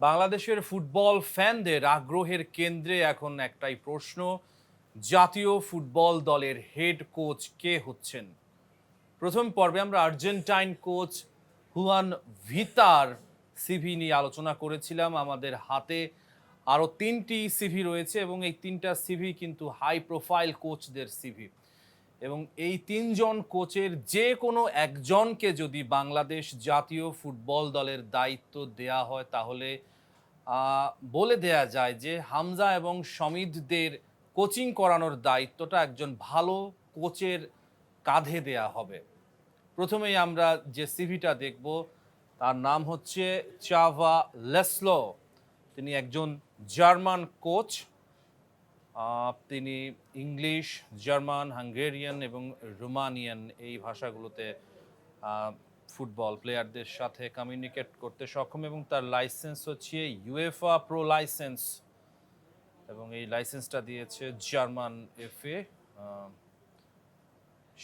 বাংলাদেশের ফুটবল ফ্যানদের আগ্রহের কেন্দ্রে এখন একটাই প্রশ্ন, জাতীয় ফুটবল দলের হেড কোচ কে হচ্ছেন? প্রথম পর্বে আমরা আর্জেন্টাইন কোচ হুয়ান ভিতার সিভি নিয়ে আলোচনা করেছিলাম। আমাদের হাতে আরও ৩টি সিভি রয়েছে এবং এই ৩টা সিভি কিন্তু হাই প্রোফাইল কোচদের সিভি। এবং এই ৩ জন কোচের যে কোনো একজনকে যদি বাংলাদেশ জাতীয় ফুটবল দলের দায়িত্ব দেয়া হয় তাহলে বলে দেয়া যায় যে হামজা এবং সমিতদের কোচিং করানোর দায়িত্বটা একজন ভালো কোচের কাঁধে দেয়া হবে। প্রথমেই আমরা যে সিভিটা দেখব তার নাম হচ্ছে চাভা লেসলো। তিনি একজন জার্মান কোচ। তিনি ইংলিশ, জার্মান, হাঙ্গেরিয়ান এবং রোমানিয়ান এই ভাষাগুলোতে ফুটবল প্লেয়ারদের সাথে কমিউনিকেট করতে সক্ষম এবং তার লাইসেন্স হচ্ছে ইউএফা প্রো লাইসেন্স এবং এই লাইসেন্সটা দিয়েছে জার্মান এফএ।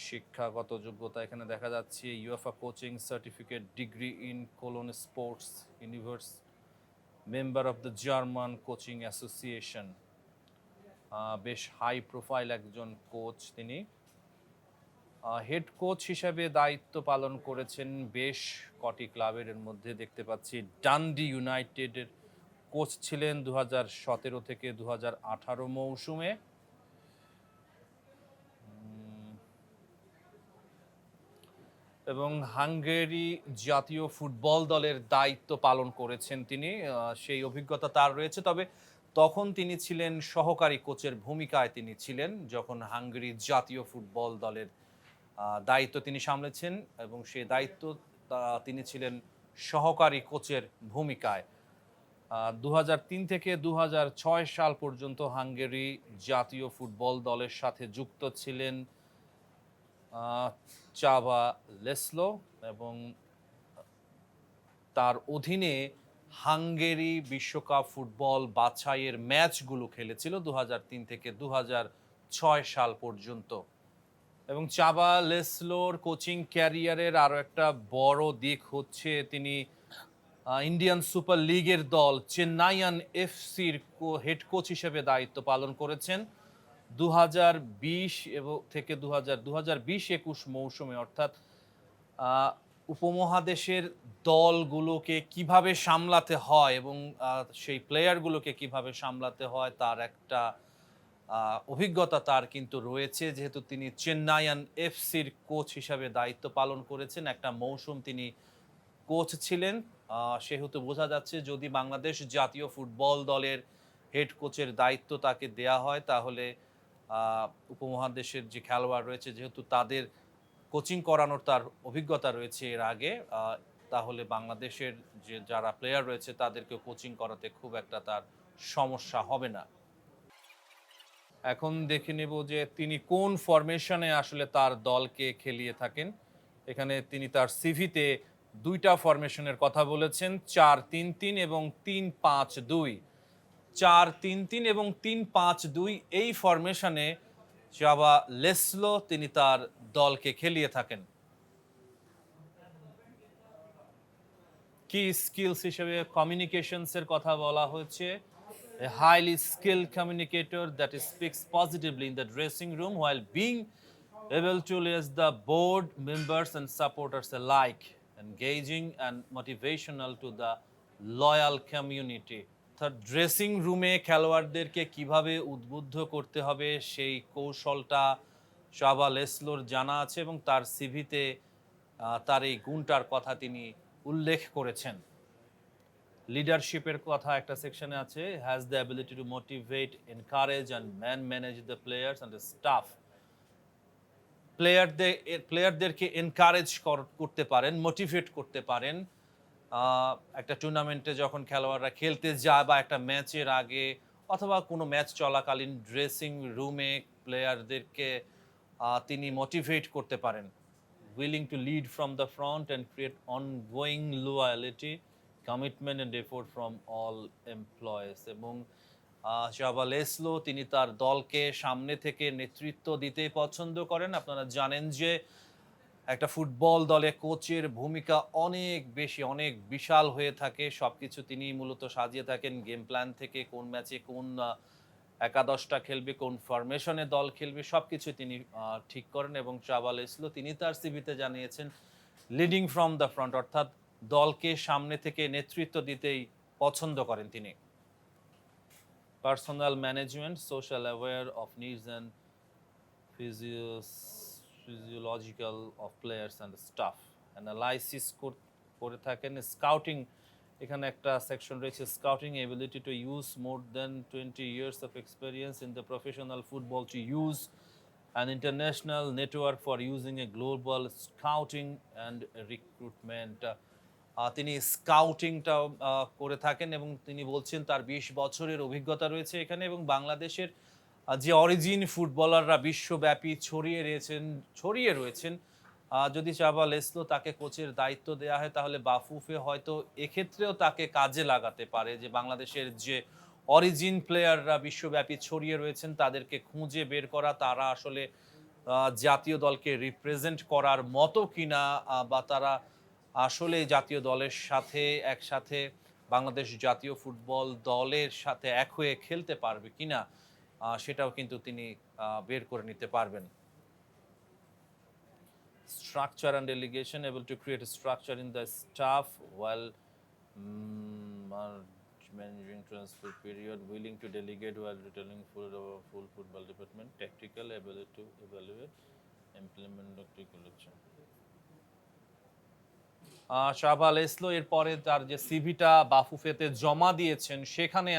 শিক্ষাগত যোগ্যতা এখানে দেখা যাচ্ছে UEFA coaching certificate, degree in colon sports universe, member of the German coaching association. বেশ হাই প্রোফাইল একজন কোচ তিনি। হেড কোচ হিসেবে দায়িত্ব পালন করেছেন বেশ কটি ক্লাবের, এর মধ্যে দেখতে পাচ্ছি ডান্ডি ইউনাইটেডের কোচ ছিলেন 2017 থেকে 2018 মৌসুমে। এবং হাঙ্গেরি জাতীয় ফুটবল দলের দায়িত্ব পালন করেছেন তিনি। সেই অভিজ্ঞতা তার রয়েছে, তবে তখন তিনি ছিলেন সহকারী কোচের ভূমিকায় তিনি ছিলেন যখন হাঙ্গেরি জাতীয় ফুটবল দলের দায়িত্ব তিনি সামলেছেন এবং সেই দায়িত্ব তিনি ছিলেন সহকারী কোচের ভূমিকায়। 2003 থেকে 2006 সাল পর্যন্ত হাঙ্গেরি জাতীয় ফুটবল দলের সাথে যুক্ত ছিলেন চাভা লেসলো এবং তার অধীনে হাঙ্গেরি বিশ্বকাপ ফুটবল বাছাইয়ের ম্যাচগুলো খেলেছিল 2003 থেকে 2006 সাল পর্যন্ত। এবং চাভা লেসলোর কোচিং ক্যারিয়ারের আরও একটা বড় দিক হচ্ছে তিনি ইন্ডিয়ান সুপার লিগের দল চেন্নাইয়ান এফসির হেড কোচ হিসেবে দায়িত্ব পালন করেছেন 2020 এবং থেকে 2020-21 মৌসুমে, অর্থাৎ উপমহাদেশের দলগুলোকে কিভাবে সামলাতে হয় এবং সেই প্লেয়ারগুলোকে কিভাবে সামলাতে হয় তার একটা অভিজ্ঞতা তার কিন্তু রয়েছে, যেহেতু তিনি চেন্নাইয়ান এফসির কোচ হিসাবে দায়িত্ব পালন করেছেন। একটা মৌসুম তিনি কোচ ছিলেন, সেহেতু বোঝা যাচ্ছে যদি বাংলাদেশ জাতীয় ফুটবল দলের হেড কোচের দায়িত্ব তাকে দেয়া হয় তাহলে উপমহাদেশের যে খেলোয়াড় রয়েছে যেহেতু তাদের কোচিং করানোর তার অভিজ্ঞতা রয়েছে এর আগে, তাহলে বাংলাদেশের যে যারা প্লেয়ার রয়েছে তাদেরকে কোচিং করাতে খুব একটা তার সমস্যা হবে না। এখন দেখে নেব যে তিনি কোন ফরমেশনে আসলে তার দলকে খেলিয়ে থাকেন। এখানে তিনি তার সিভিতে 2টা ফরমেশনের কথা বলেছেন, 4-3-3 এবং 3-5-2। 4-3-3 এবং 3-5-2 এই ফরমেশনে চাভা লেসলো তিনি তার দলকে খেলিয়ে থাকেন। কি স্কিলস হিসেবে কমিউনিকেশনসের কথা বলা হয়েছে। A highly skilled communicator that speaks positively in the dressing room while being able to liaise the board members and supporters alike, engaging and motivational to the loyal community. অর্থাৎ ড্রেসিং রুমে খেলোয়াড়দেরকে কিভাবে উদ্বুদ্ধ করতে হবে সেই কৌশলটা চাভা লেসলোর জানা আছে এবং তার সিভিতে তার এই গুণটার কথা তিনি উল্লেখ করেছেন। লিডারশিপের কথা একটা সেকশনে আছে, has the ability to motivate, encourage and manage the players and the staff. প্লেয়ারদেরকে এনকারেজ করতে পারেন, মোটিভেট করতে পারেন। একটা টুর্নামেন্টে যখন খেলোয়াড়রা খেলতে যায় বা একটা ম্যাচের আগে অথবা কোনো ম্যাচ চলাকালীন ড্রেসিং রুমে প্লেয়ারদেরকে তিনি মোটিভেট করতে পারেন। Willing to lead from the front and create ongoing loyalty, commitment and effort from all employees. এবং চাভা লেসলো তিনি তার দলকে সামনে থেকে নেতৃত্ব দিতে পছন্দ করেন। আপনারা জানেন যে একটা ফুটবল দলে কোচের ভূমিকা অনেক বিশাল হয়ে থাকে। সবকিছু তিনি মূলত সাজিয়ে থাকেন গেম প্ল্যান থেকে কোন ম্যাচে কোন একাদশটা খেলবে, কোন ফরমেশনে দল খেলবে সবকিছু তিনি ঠিক করেন এবং চাবা লেসলো তিনি তার সিভিতে জানিয়েছেন লিডিং ফ্রম দ্য ফ্রন্ট অর্থাৎ দলকে সামনে থেকে নেতৃত্ব দিতেই পছন্দ করেন তিনি। Personal management, social aware of needs and physiological of players and staff analysis করে থাকেন। স্কাউটিং, এখানে একটা সেকশন রয়েছে scouting ability to use more than 20 years of experience in the professional football to use an international network for using a global scouting and recruitment। তিনি স্কাউটিংটাও করে থাকেন এবং তিনি বলছেন তার 20 বছরের অভিজ্ঞতা রয়েছে এখানে এবং বাংলাদেশের যে অরিজিন ফুটবলাররা বিশ্বব্যাপী ছড়িয়ে রয়েছেন যদি চাবা লেসলো তাকে কোচের দায়িত্ব দেওয়া হয় তাহলে বাফুফে হয়তো এক্ষেত্রেও তাকে কাজে লাগাতে পারে যে বাংলাদেশের যে অরিজিন প্লেয়াররা বিশ্বব্যাপী ছড়িয়ে রয়েছেন তাদেরকে খুঁজে বের করা, তারা আসলে জাতীয় দলকে রিপ্রেজেন্ট করার মতো কিনা বা তারা আসলে জাতীয় দলের সাথে একসাথে বাংলাদেশ জাতীয় ফুটবল দলের সাথে এক হয়ে খেলতে পারবে কিনা সেটাও কিন্তু তিনি বের করে নিতে পারবেন। Structure and delegation, able to create a structure in the staff while managing transfer period, willing to delegate while returning full football department, tactical ability to evaluate, implement tactical action. শাহবা লেসলো এরপরে তার যে সিভিটা বাফুফেতে জমা দিয়েছেন সেখানে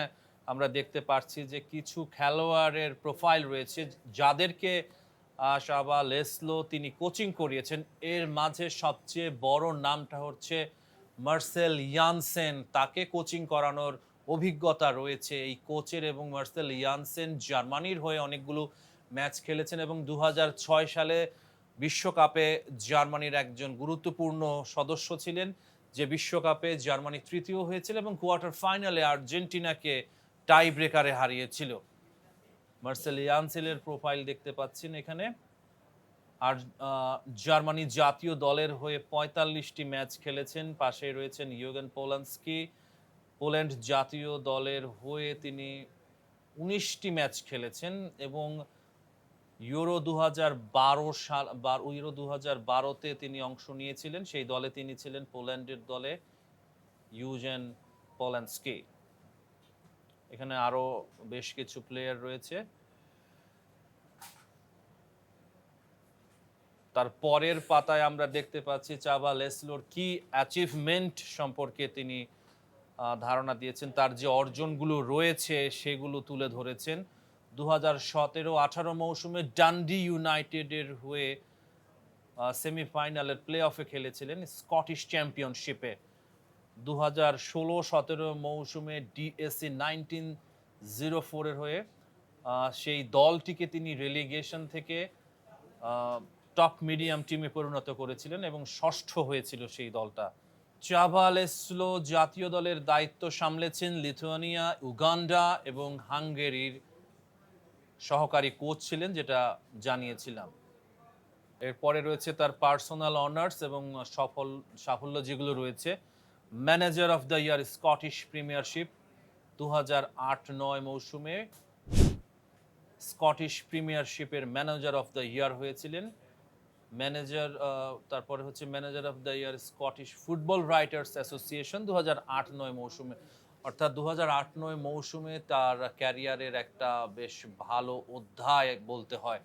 আমরা দেখতে পাচ্ছি যে কিছু খেলোয়াড়ের প্রোফাইল রয়েছে যাদেরকে শাহবা লেসলো তিনি কোচিং করিয়েছেন। এর মাঝে সবচেয়ে বড় নামটা হচ্ছে মার্সেল ইয়ানসেন, তাকে কোচিং করানোর অভিজ্ঞতা রয়েছে এই কোচের এবং মার্সেল ইয়ানসেন জার্মানির হয়ে অনেকগুলো ম্যাচ খেলেছেন এবং 2006 সালে বিশ্বকাপে জার্মানির একজন গুরুত্বপূর্ণ সদস্য ছিলেন যে বিশ্বকাপে জার্মানি তৃতীয় হয়েছিল এবং কোয়ার্টার ফাইনালে আর্জেন্টিনাকে টাই ব্রেকারে হারিয়েছিল। মার্সেল ইয়ানসেলের প্রোফাইল দেখতে পাচ্ছেন এখানে। আর জার্মানি জাতীয় দলের হয়ে 45টি ম্যাচ খেলেছেন। পাশে রয়েছেন ইয়োগেন পোলান্সকি, পোল্যান্ড জাতীয় দলের হয়ে তিনি 19টি ম্যাচ খেলেছেন এবং ইউরো 2012-তে তিনি অংশ নিয়েছিলেন। সেই দলে তিনি ছিলেন পোল্যান্ডের দলে ইউজেন পোলান্সকি। এখানে আরো বেশ কিছু প্লেয়ার রয়েছে। তার পরের পাতায় আমরা দেখতে পাচ্ছি চাবা লেসলোর কি অ্যাচিভমেন্ট সম্পর্কে তিনি ধারণা দিয়েছেন, তার যে অর্জনগুলো রয়েছে সেগুলো তুলে ধরেছেন। 2017-18 মৌসুমে ডান্ডি ইউনাইটেডের হয়ে সেমিফাইনালের প্লে অফে খেলেছিলেন স্কটিশ চ্যাম্পিয়নশিপে। 2016-17 মৌসুমে ডিএসসি 1904 হয়ে সেই দলটিকে তিনি রেলিগেশন থেকে টপ মিডিয়াম টিমে পরিণত করেছিলেন এবং ষষ্ঠ হয়েছিল সেই দলটা। চাবা লেসলো জাতীয় দলের দায়িত্ব সামলেছেন লিথুয়ানিয়া, উগান্ডা এবং হাঙ্গেরির সহকারী কোচ ছিলেন, যেটা জানিয়েছিলাম। এরপরে রয়েছে তার পার্সোনাল অনার্স এবং সাফল্য যেগুলো রয়েছে। Manager of the year Scottish Premiership 2008-9 মৌসুমে স্কটিশ প্রিমিয়ারশিপের ম্যানেজার অফ দ্য ইয়ার হয়েছিলেন। তারপরে হচ্ছে manager of the year Scottish football writers association 2008-9 মৌসুমে, অর্থাৎ 2008-9 মৌসুমে তার ক্যারিয়ারের একটা বেশ ভালো অধ্যায় বলতে হয়।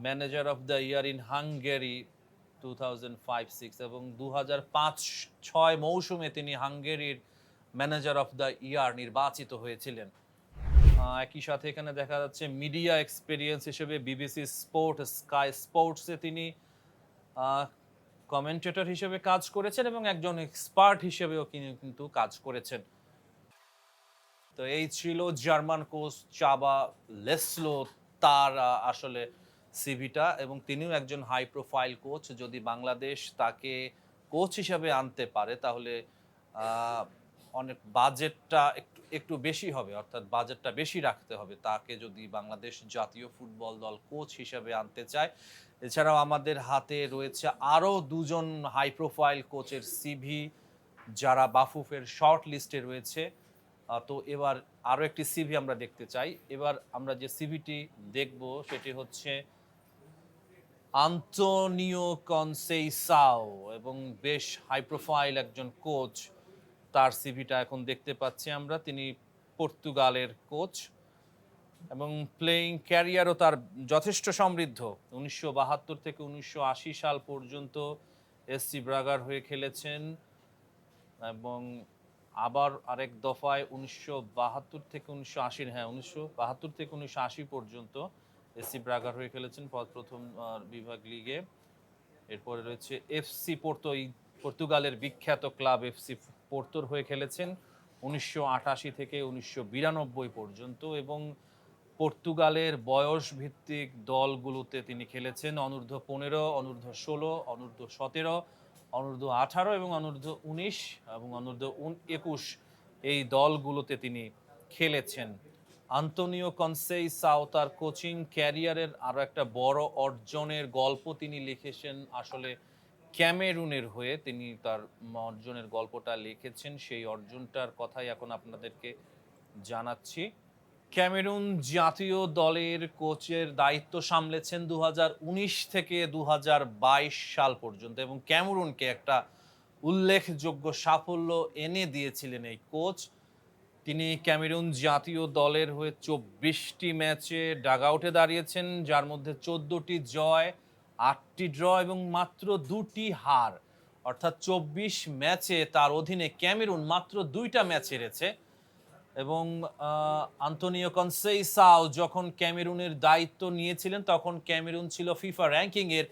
Manager of the year in Hungary 2005-06 এবং 2005-06 মৌসুমে তিনি হাঙ্গেরির ম্যানেজার অফ দ্য ইয়ার নির্বাচিত হয়েছিলেন। একই সাথে এখানে দেখা যাচ্ছে মিডিয়া এক্সপেরিয়েন্স হিসেবে বিবিসি স্পোর্ট, স্কাই স্পোর্টসে তিনি কমেন্টেটর হিসেবে কাজ করেছেন এবং একজন এক্সপার্ট হিসেবেও কিন্তু কাজ করেছেন। তো এই ছিল জার্মান কোচ চাবা লেসলো, তার আসলে সিভিটা, এবং তিনিও একজন হাই প্রোফাইল কোচ। যদি বাংলাদেশ তাকে কোচ হিসাবে আনতে পারে তাহলে অনেক বাজেটটা একটু বেশি হবে, অর্থাৎ বাজেটটা বেশি রাখতে হবে তাকে যদি বাংলাদেশ জাতীয় ফুটবল দল কোচ হিসাবে আনতে চায়। এছাড়াও আমাদের হাতে রয়েছে আরও দুজন হাই প্রোফাইল কোচের সিভি, যারা বাফুফের শর্ট লিস্টে রয়েছে। তো এবার আরও একটি সিভি আমরা দেখতে চাই। এবার আমরা যে সিভিটি দেখব সেটি হচ্ছে আন্তোনিও কনসেইসাও, এবং বেশ হাই প্রোফাইল একজন কোচ। তার সিভিটা এখন দেখতে পাচ্ছি আমরা। তিনি পর্তুগালের কোচ এবং প্লেয়িং ক্যারিয়ারও তার যথেষ্ট সমৃদ্ধ। ১৯৭২ থেকে ১৯৮০ সাল পর্যন্ত এসসি ব্রাগার হয়ে খেলেছেন, এবং আবার আরেক দফায় ১৯৭২ থেকে ১৯৮০, হ্যাঁ ১৯৭২ থেকে ১৯৮০ পর্যন্ত এসসি ব্রাগার হয়ে খেলেছেন প্রথম বিভাগ লিগে। এরপরে রয়েছে এফসি পোর্তো, পর্তুগালের বিখ্যাত ক্লাব এফসি পোর্তোর হয়ে খেলেছেন ১৯৮৮ থেকে ১৯৯২ পর্যন্ত, এবং পর্তুগালের বয়স ভিত্তিক দলগুলোতে তিনি খেলেছেন। অনূর্ধ্ব ১৫, অনূর্ধ্ব ১৬, অনূর্ধ্ব ১৭, অনূর্ধ্ব ১৮ এবং অনূর্ধ্ব ১৯ এবং অনূর্ধ্ব ২১ এই দলগুলোতে তিনি খেলেছেন। আন্তোনিও কনসেইসাও তার কোচিং ক্যারিয়ারের আরও একটা বড় অর্জনের গল্প তিনি লিখেছেন আসলে ক্যামেরুনের হয়ে। তিনি তার অর্জনের গল্পটা লিখেছেন, সেই অর্জনটার কথাই এখন আপনাদেরকে জানাচ্ছি। ক্যামেরুন জাতীয় দলের কোচের দায়িত্ব সামলেছেন ২০১৯ থেকে ২০২২ সাল পর্যন্ত, এবং ক্যামেরুনকে একটা উল্লেখযোগ্য সাফল্য এনে দিয়েছিলেন এই কোচ। তিনি ক্যামেরুন জাতীয় দলের হয়ে ২৪টি ম্যাচে ডাগআউটে দাঁড়িয়েছেন, যার মধ্যে ১৪টি জয়, ৮টি ড্র এবং মাত্র ২টি হার। অর্থাৎ ২৪ ম্যাচে তার অধীনে ক্যামেরুন মাত্র ২টা ম্যাচ হেরেছে। এবং আন্তোনিও কনসেইসাও যখন ক্যামেরুনের দায়িত্ব নিয়েছিলেন তখন ক্যামেরুন ছিল ফিফা র্যাঙ্কিংয়ের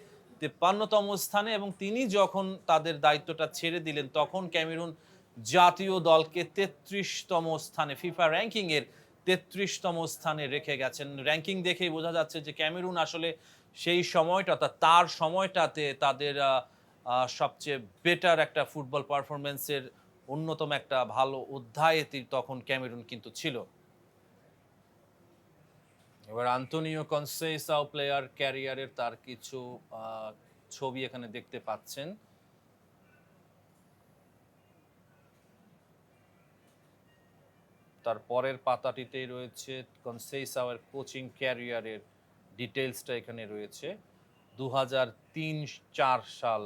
৫৩তম স্থানে, এবং তিনি যখন তাদের দায়িত্বটা ছেড়ে দিলেন তখন ক্যামেরুন জাতীয় দলকে ৩৩তম স্থানে, ফিফা র্যাঙ্কিংয়ের ৩৩তম স্থানে রেখে গেছেন। র্যাঙ্কিং দেখেই বোঝা যাচ্ছে যে ক্যামেরুন আসলে সেই সময়টা, তার সময়টাতে তাদের সবচেয়ে বেটার একটা ফুটবল পারফরমেন্সের অন্যতম একটা ভালো অধ্যায়ে তখন ক্যামেরুন কিন্তু ছিল। এবার আন্তোনিও কনসেইসাও প্লেয়ার ক্যারিয়ারের তার কিছু ছবি এখানে দেখতে পাচ্ছেন। তার পরের পাতাটিতেই রয়েছে কনসেইসাওয়ের কোচিং ক্যারিয়ারের ডিটেলসটা এখানে রয়েছে। ২০০৩-০৪ সাল,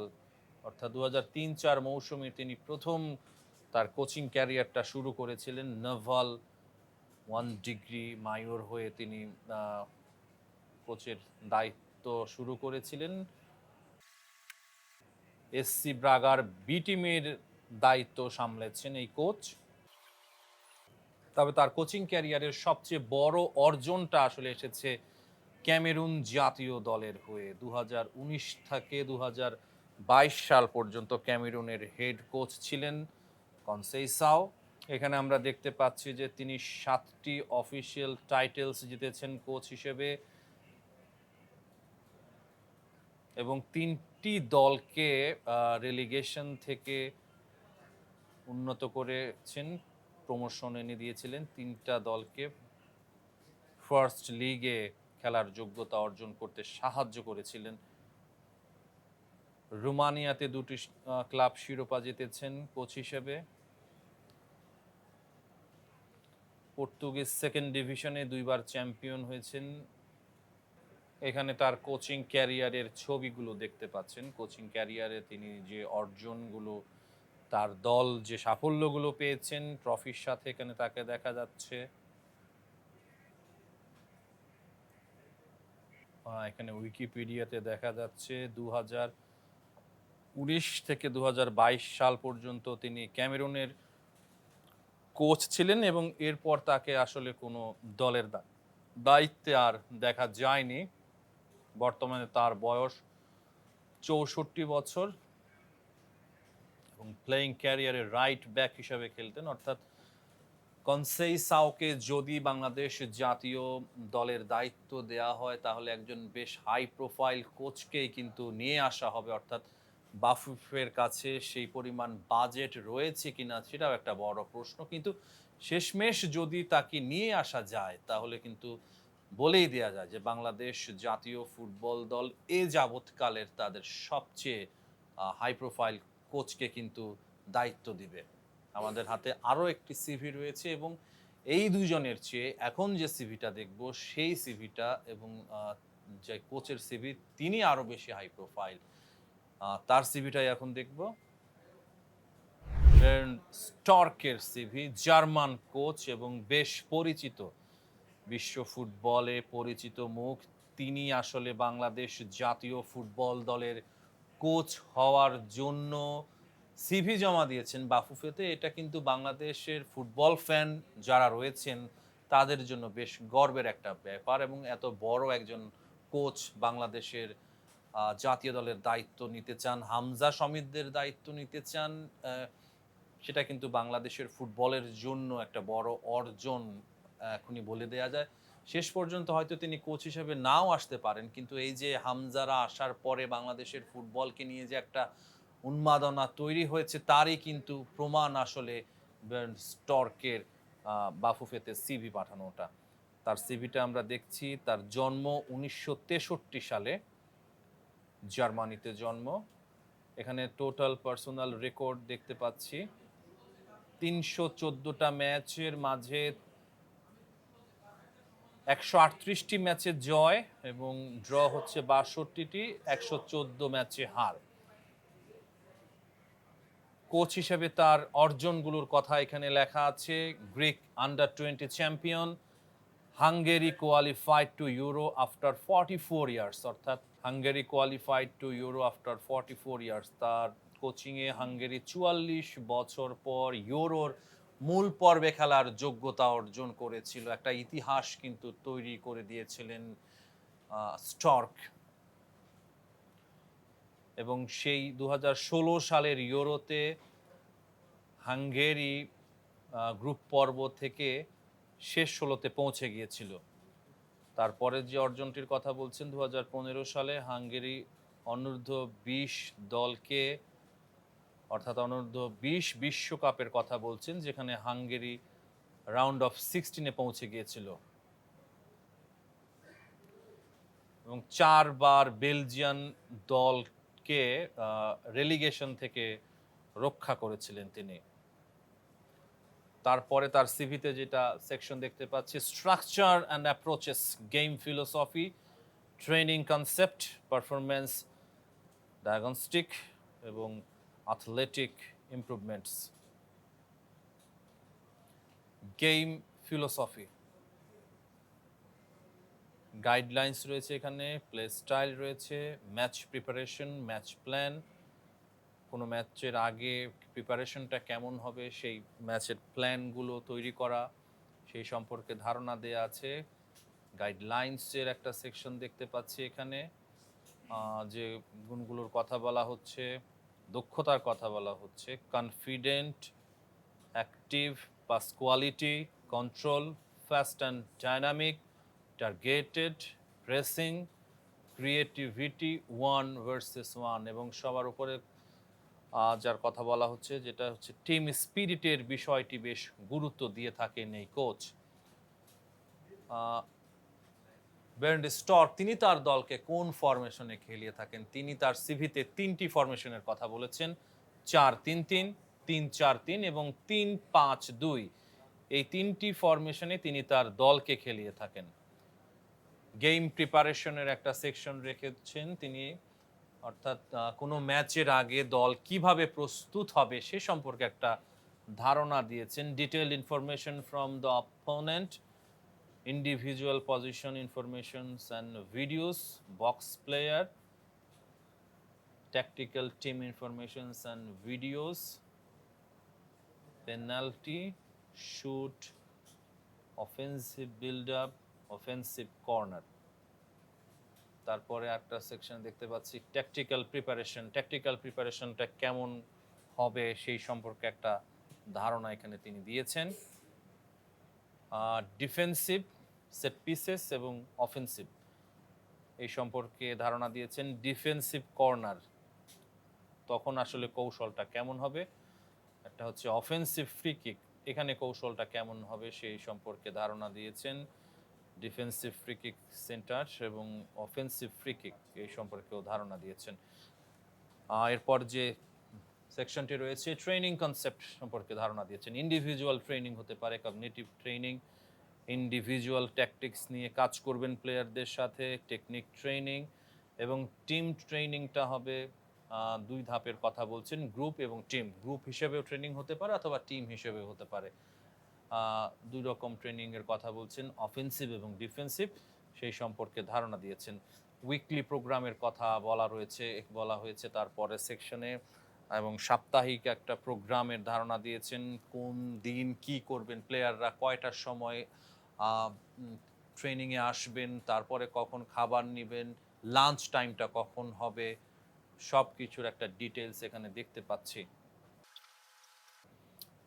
অর্থাৎ ২০০৩-০৪ মৌসুমে তিনি প্রথম তার কোচিং ক্যারিয়ারটা শুরু করেছিলেন। নাভাল 1 ডিগ্রি মায়োর হয়ে তিনি কোচের দায়িত্ব শুরু করেছিলেন। এসসি ব্রাগার বি টিমের দায়িত্ব সামলেছেন এই কোচ। তবে তার কোচিং ক্যারিয়ারের সবচেয়ে বড় অর্জনটা আসলে এসেছে ক্যামেরুন জাতীয় দলের হয়ে। ২০১৯ থেকে ২০২২ সাল পর্যন্ত ক্যামেরুনের হেড কোচ ছিলেন কনসেইসাও। এখানে আমরা দেখতে পাচ্ছি যে তিনি ৭টি অফিসিয়াল টাইটেলস জিতেছেন কোচ হিসেবে, এবং ৩টি দলকে রেলিগেশন থেকে উন্নত করেছেন, প্রমোশন এনে দিয়েছিলেন। ৩টা দলকে ফার্স্ট লিগে খেলার যোগ্যতা অর্জন করতে সাহায্য করেছিলেন। রোমানিয়াতে ২টি ক্লাব শিরোপা জিতেছেন কোচ হিসেবে। পর্তুগিজ সেকেন্ড ডিভিশনে ২বার চ্যাম্পিয়ন হয়েছেন। এখানে তার কোচিং ক্যারিয়ারের ছবিগুলো দেখতে পাচ্ছেন। কোচিং ক্যারিয়ারে তিনি যে অর্জনগুলো, তার দল যে সাফল্যগুলো পেয়েছেন ট্রফির সাথে, এখানে তাকে দেখা যাচ্ছে। এখানে উইকিপিডিয়াতে দেখা যাচ্ছে ২০১৯ থেকে ২০২২ সাল পর্যন্ত তিনি ক্যামেরুনের কোচ ছিলেন, এবং এরপর তাকে আসলে কোনো দলের দায়িত্বে আর দেখা যায়নি। বর্তমানে তার বয়স ৬৪ বছর, এবং প্লেয়িং ক্যারিয়ারে রাইট ব্যাক হিসাবে খেলতেন। অর্থাৎ কনসেইসাওকে যদি বাংলাদেশ জাতীয় দলের দায়িত্ব দেয়া হয় তাহলে একজন বেশ হাই প্রোফাইল কোচকেই কিন্তু নিয়ে আসা হবে। অর্থাৎ বাফুফের কাছে সেই পরিমাণ বাজেট রয়েছে কিনা সেটাও একটা বড় প্রশ্ন, কিন্তু শেষমেশ যদি তাকে নিয়ে আসা যায় তাহলে কিন্তু বলেই দেয়া যায় যে বাংলাদেশ জাতীয় ফুটবল দল এ যাবৎকালের তাদের সবচেয়ে হাই প্রোফাইল কোচকে কিন্তু দায়িত্ব দিবে। আমাদের হাতে আরও একটি সিভি রয়েছে এবং এই দুইজনের চেয়ে এখন যে সিভিটা দেখব সেই সিভিটা এবং যে কোচের সিভি তিনি আরও বেশি হাই প্রোফাইল। তার সিভিটাই এখন দেখব। বের্ন স্টর্কের সিভি, জার্মান কোচ এবং বেশ পরিচিত, বিশ্ব ফুটবলে পরিচিত মুখ। তিনি আসলে বাংলাদেশ জাতীয় ফুটবল দলের কোচ হওয়ার জন্য সিভি জমা দিয়েছেন বাফুফেতে। এটা কিন্তু বাংলাদেশের ফুটবল ফ্যান যারা রয়েছেন তাদের জন্য বেশ গর্বের একটা ব্যাপার এবং এত বড় একজন কোচ বাংলাদেশের জাতীয় দলের দায়িত্ব নিতে চান, হামজা সমিতদের দায়িত্ব নিতে চান, সেটা কিন্তু বাংলাদেশের ফুটবলের জন্য একটা বড় অর্জন এখনই বলে দেয়া যায়। শেষ পর্যন্ত হয়তো তিনি কোচ হিসেবে নাও আসতে পারেন, কিন্তু এই যে হামজারা আসার পরে বাংলাদেশের ফুটবলকে নিয়ে যে একটা উন্মাদনা তৈরি হয়েছে তারই কিন্তু প্রমাণ আসলে বের্ন স্টর্কের বাফুফেতে সিভি পাঠানোটা। তার সিভিটা আমরা দেখছি, তার জন্ম 1963 সালে, জার্মানিতে জন্ম। এখানে টোটাল পার্সোনাল রেকর্ড দেখতে পাচ্ছি 314টা ম্যাচের মাঝে 138টি ম্যাচে জয় এবং ড্র হচ্ছে 62টি, 114 ম্যাচে হার। কোচ হিসেবে তার অর্জনগুলোর কথা এখানে লেখা আছে। Greek under twenty champion, Hungary qualified to Euro after 44 years, অর্থাৎ Hungary qualified to Euro after 44 years. তার কোচিংয়ে হাঙ্গেরি 44 বছর পর ইউরোর মূল পর্বে খেলার যোগ্যতা অর্জন করেছিল। একটা ইতিহাস কিন্তু তৈরি করে দিয়েছিলেন স্টর্ক। এবং সেই 2016 সালের ইউরোতে হাঙ্গেরি গ্রুপ পর্ব থেকে শেষ 16তে পৌঁছে গিয়েছিল। তারপরে যে অর্জনটির কথা বলছেন 2015 সালে হাঙ্গেরি অনূর্ধ্ব 20 দলকে, অর্থাৎ অনূর্ধ্ব 20 বিশ্বকাপের কথা বলছেন, যেখানে হাঙ্গেরি রাউন্ড অফ 16-এ পৌঁছে গিয়েছিল এবং 4 বার বেলজিয়ান দলকে রেলিগেশন থেকে রক্ষা করেছিলেন তিনি। তারপরে তার সিভিতে যেটা সেকশন দেখতে পাচ্ছি, structure and approaches, game philosophy, training concept, performance diagnostic এবং athletic improvements. Game philosophy, guidelines রয়েছে এখানে, প্লে স্টাইল রয়েছে, ম্যাচ প্রিপারেশন, ম্যাচ প্ল্যান, কোনো ম্যাচের আগে প্রিপারেশনটা কেমন হবে সেই ম্যাচের প্ল্যানগুলো তৈরি করা, সেই সম্পর্কে ধারণা দেয়া আছে। গাইডলাইন্সের একটা সেকশন দেখতে পাচ্ছি এখানে, যে গুণগুলোর কথা বলা হচ্ছে, দক্ষতার কথা বলা হচ্ছে, confident, active, pass quality, control, fast and dynamic, targeted, pressing, creativity, one versus one, এবং সবার উপরে যার কথা বলা হচ্ছে যেটা হচ্ছে টিম স্পিরিটের বিষয়টি বেশ গুরুত্ব দিয়ে থাকেন এই কোচ। বের্ন স্টর্ক তিনি তার দলকে কোন ফরমেশনে খেলিয়ে থাকেন? তিনি তার সিভিতে 3টি ফরমেশনের কথা বলেছেন, 4-3-3, 3-4-3 এবং 3-5-2। এই 3টি ফরমেশনে তিনি তার দলকে খেলিয়ে থাকেন। গেম প্রিপারেশনের একটা সেকশন রেখেছেন তিনি, অর্থাৎ কোনো ম্যাচের আগে দল কিভাবে প্রস্তুত হবে সে সম্পর্কে একটা ধারণা দিয়েছেন। Detailed information from the opponent, individual position informations and videos, box player, tactical team informations and videos, penalty, shoot, offensive build up, offensive corner। তারপরে একটা সেকশন দেখতে পাচ্ছি ট্যাকটিক্যাল প্রিপারেশন, ট্যাকটিক্যাল প্রিপারেশনটা কেমন হবে সেই সম্পর্কে একটা ধারণা এখানে তিনি দিয়েছেন। ডিফেন্সিভ, সেট পিসেস এবং অফেন্সিভ এই সম্পর্কে ধারণা দিয়েছেন। ডিফেন্সিভ কর্নার তখন আসলে কৌশলটা কেমন হবে, একটা হচ্ছে অফেন্সিভ ফ্রি কিক, এখানে কৌশলটা কেমন হবে সেই সম্পর্কে ধারণা দিয়েছেন। ডিফেন্সিভ ফ্রি কিক সেন্টার এবং অফেন্সিভ ফ্রি কিক এই সম্পর্কেও ধারণা দিয়েছেন। এরপর যে সেকশনটি রয়েছে ট্রেনিং কনসেপ্ট সম্পর্কে ধারণা দিয়েছেন। ইন্ডিভিজুয়াল ট্রেনিং হতে পারে, কগনিটিভ ট্রেনিং, ইন্ডিভিজুয়াল ট্যাকটিক্স নিয়ে কাজ করবেন প্লেয়ারদের সাথে, টেকনিক ট্রেনিং এবং টিম ট্রেনিংটা হবে দুই ধাপের কথা বলছেন, গ্রুপ এবং টিম। গ্রুপ হিসেবেও ট্রেনিং হতে পারে অথবা টিম হিসেবেও হতে পারে। দুই রকম ট্রেনিংয়ের কথা বলছেন, অফেন্সিভ এবং ডিফেন্সিভ, সেই সম্পর্কে ধারণা দিয়েছেন। উইকলি প্রোগ্রামের কথা বলা হয়েছে তারপরে সেকশনে, এবং সাপ্তাহিক একটা প্রোগ্রামের ধারণা দিয়েছেন। কোন দিন কি করবেন প্লেয়াররা, কয়টার সময় ট্রেনিংয়ে আসবেন, তারপরে কখন খাবার নেবেন, লাঞ্চ টাইমটা কখন হবে, সব কিছুর একটা ডিটেলস এখানে দেখতে পাচ্ছি।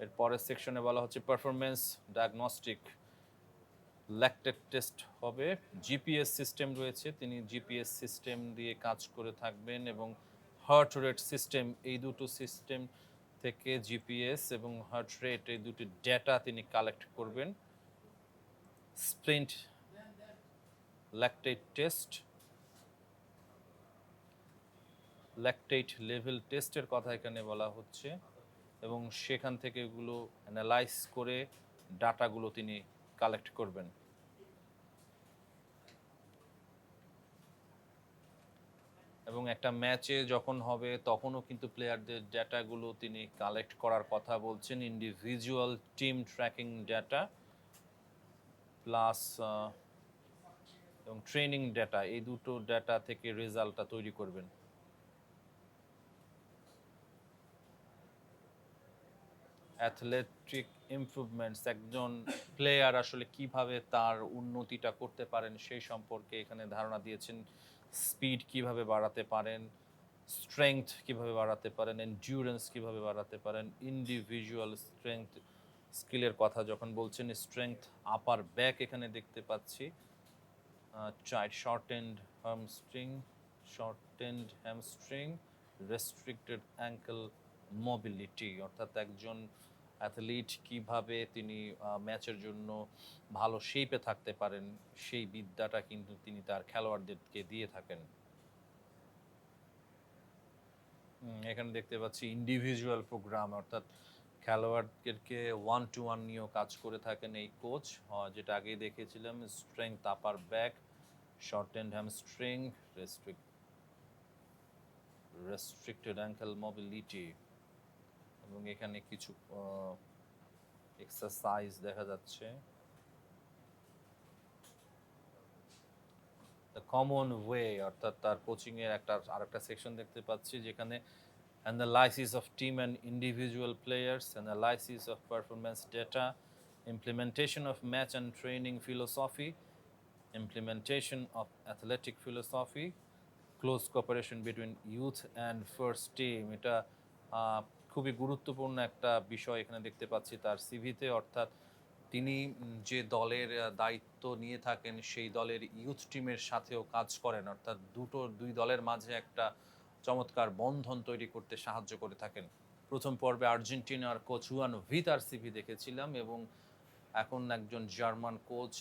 এর পরের সেকশনে বলা হচ্ছে পারফরমেন্স ডায়াগনস্টিক ল্যাকটেট টেস্ট হবে। জিপিএস সিস্টেম রয়েছে, তিনি জিপিএস সিস্টেম দিয়ে কাজ করে থাকবেন এবং হার্ট রেট সিস্টেম, এই দুটো সিস্টেম থেকে জিপিএস এবং হার্ট রেট এই দুটি ডেটা তিনি কালেক্ট করবেন। Splint lactate test, lactate level টেস্টের কথা এখানে বলা হচ্ছে এবং সেখান থেকে এগুলো অ্যানালাইজ করে ডাটাগুলো তিনি কালেক্ট করবেন। এবং একটা ম্যাচে যখন হবে তখনও কিন্তু প্লেয়ারদের ডেটাগুলো তিনি কালেক্ট করার কথা বলছেন, individual team tracking data plus এবং ট্রেনিং ডেটা, এই দুটো ডেটা থেকে রেজাল্টটা তৈরি করবেন। অ্যাথলেটিক ইমপ্রুভমেন্টস, একজন প্লেয়ার আসলে কিভাবে তার উন্নতিটা করতে পারেন সেই সম্পর্কে এখানে ধারণা দিয়েছেন। স্পিড কিভাবে বাড়াতে পারেন, স্ট্রেংথ কিভাবে বাড়াতে পারেন, এন্ডিউরেন্স কিভাবে বাড়াতে পারেন, ইন্ডিভিজুয়াল স্ট্রেংথ স্কিলের কথা যখন বলছেন, স্ট্রেংথ আপার ব্যাক এখানে দেখতে পাচ্ছি, শর্টেন্ড হ্যামস্ট্রিং, রেস্ট্রিক্টেড অ্যাঙ্কেল মোবিলিটি, অর্থাৎ একজন অ্যাথলিট কিভাবে তিনি ম্যাচের জন্য ভালো শেপে থাকতে পারেন সেই বিদ্যাটা কিন্তু তিনি তার খেলোয়াড়দেরকে দিয়ে থাকেন। এখানে দেখতে পাচ্ছি ইন্ডিভিজুয়াল প্রোগ্রাম, অর্থাৎ খেলোয়াড়দেরকে 1-to-1 নিয়েও কাজ করে থাকেন এই কোচ, যেটা আগেই দেখেছিলাম। Strength upper back, shortened hamstring, restricted ankle mobility, এবং এখানে কিছু এক্সারসাইজ দেখা যাচ্ছে। দ্য কমন ওয়ে, অর্থাৎ তার কোচিং এর আরেকটা সেকশন দেখতে পাচ্ছি যেখানে analysis of team and individual players, analysis of performance data, implementation of match and training philosophy, implementation of athletic philosophy, close cooperation between youth and first team। এটা খুবই গুরুত্বপূর্ণ একটা বিষয় এখানে দেখতে পাচ্ছি তার সিভিতে, অর্থাৎ তিনি যে দলের দায়িত্ব নিয়ে থাকেন সেই দলের ইউথ টিমের সাথেও কাজ করেন, অর্থাৎ দুই দলের মাঝে একটা চমৎকার বন্ধন তৈরি করতে সাহায্য করে থাকেন। প্রথম পর্বে আর্জেন্টিনার কোচ হুয়ান ভিতার সিভি দেখেছিলাম এবং এখন একজন জার্মান কোচ,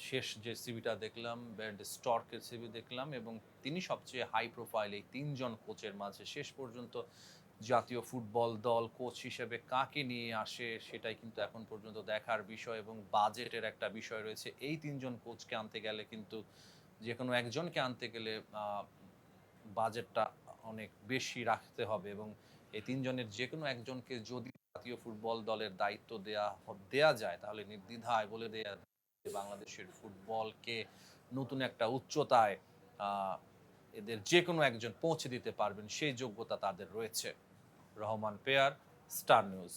শেষ যে সিভিটা দেখলাম বেন্ট স্টর্কের সিভি দেখলাম, এবং তিনি সবচেয়ে হাই প্রোফাইল এই তিনজন কোচের মাঝে। শেষ পর্যন্ত জাতীয় ফুটবল দল কোচ হিসেবে কাকে নিয়ে আসে সেটাই কিন্তু এখন পর্যন্ত দেখার বিষয়, এবং বাজেটের একটা বিষয় রয়েছে। এই তিনজন কোচকে আনতে গেলে কিন্তু যে কোনো একজনকে আনতে গেলে বাজেটটা অনেক বেশি রাখতে হবে, এবং এই তিনজনের যে কোনো একজনকে যদি জাতীয় ফুটবল দলের দায়িত্ব দেয়া যায় তাহলে নির্দ্বিধায় বলে দেয়া বাংলাদেশের ফুটবলকে নতুন একটা উচ্চতায় এদের যে কোনো একজন পৌঁছে দিতে পারবেন, সেই যোগ্যতা তাদের রয়েছে। Rahman pair, star news.